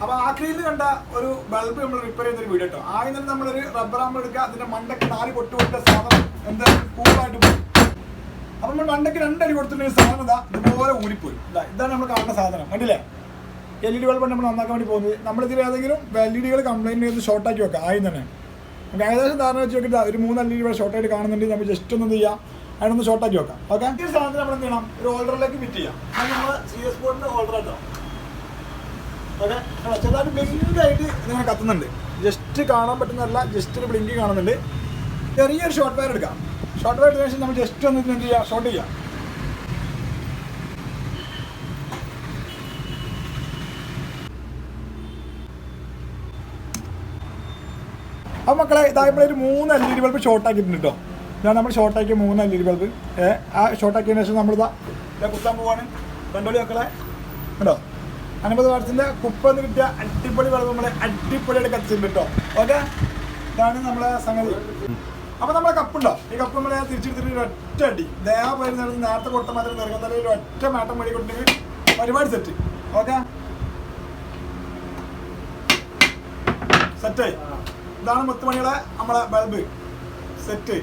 അപ്പോൾ ആക്രിയിൽ കണ്ട ഒരു ബൾബ് നമ്മൾ റിപ്പയർ ചെയ്യുന്നൊരു വീഡിയോ കേട്ടോ. ആദ്യം തന്നെ നമ്മളൊരു റബ്ബർ ആമ്പ് എടുക്കുക, അതിൻ്റെ മണ്ടയ്ക്ക് 4 പൊട്ട് കൊടുത്ത സാധനം എന്താ കൂളായിട്ട് പോകും. അപ്പം നമ്മൾ മണ്ടയ്ക്ക് 2 അടി കൊടുത്തിട്ടുള്ള സാധനം ഇതുപോലെ ഊരിപ്പോയി. ഇതാണ് നമ്മൾ കാണുന്ന സാധനം, കണ്ടില്ലേ? LED ബൾബ് നമ്മൾ നന്നാക്കാൻ വേണ്ടി പോകുന്നത്. നമ്മളിതിൽ ഏതെങ്കിലും LED കംപ്ലൈൻറ്റ് ചെയ്ത് ഷോർട്ടാക്കി വെക്കാം ആദ്യം തന്നെ. നമുക്ക് ഏകദേശം ധാരണ വെച്ച് നോക്കിയിട്ട് ഒരു 3 LED ഷോർട്ടായിട്ട് കാണുന്നുണ്ടെങ്കിൽ നമ്മൾ ജസ്റ്റ് ഒന്ന് ചെയ്യാം, അതിനൊന്ന് ഷോർട്ടാക്കി വെക്കാം. ഓക്കെ, ഈ സാധനത്തിൽ നമ്മൾ എന്ത് ചെയ്യണം, ഒരു ഹോൾഡറിലേക്ക് ഫിറ്റ് ചെയ്യാം. അത് നമ്മൾ CS ബോർഡിൻ്റെ ഹോൾഡർ ആട്ടോ. ഓക്കെ, ചെറുതായിട്ട് ബ്ലിങ്കായിട്ട് ഇതിങ്ങനെ കത്തുന്നുണ്ട്. ജസ്റ്റ് കാണാൻ പറ്റുന്നതല്ല, ജസ്റ്റ് ഒരു ബ്ലിങ്ക് കാണുന്നുണ്ട്. ചെറിയൊരു ഷോർട്ട് വയർ എടുക്കാം. ഷോർട്ട് വയർ എടുത്തതിന് ശേഷം നമ്മൾ ജസ്റ്റ് ഒന്ന് എന്ത് ചെയ്യുക, ഷോർട്ട് ചെയ്യാം. അപ്പോൾ മക്കളെ ഇതായപ്പോഴൊരു 3 LED ബൾബ് ഷോർട്ടാക്കിയിട്ടുണ്ട് കേട്ടോ. ഞാൻ നമ്മൾ ഷോർട്ടാക്കിയ 3 LED ബൾബ് ആ ഷോർട്ടാക്കിയതിന് ശേഷം നമ്മളിതാ കുത്താൻ പോവാണ്. കണ്ടോളി മക്കളെ, കേട്ടോ. 50 വാട്ട്സിൻ്റെ കുപ്പെന്ന് കിട്ടിയ അടിപൊളി ബൾബ് നമ്മൾ അടിപൊളിയായിട്ട് കത്തിച്ചിട്ടുണ്ട് കേട്ടോ. ഓക്കെ, ഇതാണ് നമ്മളെ സംഗതി. അപ്പോൾ നമ്മളെ കപ്പുണ്ടോ, ഈ കപ്പ് നമ്മൾ തിരിച്ചെടുത്തിട്ട് ഒറ്റ അടി ദേഹം നേരത്തെ കൊടുത്ത മാത്രം നിറങ്ങുന്ന ഒരു ഒറ്റ മാറ്റം മേടി കൊടുത്തിട്ട് പരിപാടി സെറ്റ്. ഓക്കെ, സെറ്റായി. ഇതാണ് മുത്തുമണിയുടെ നമ്മളെ ബൾബ് സെറ്റ്.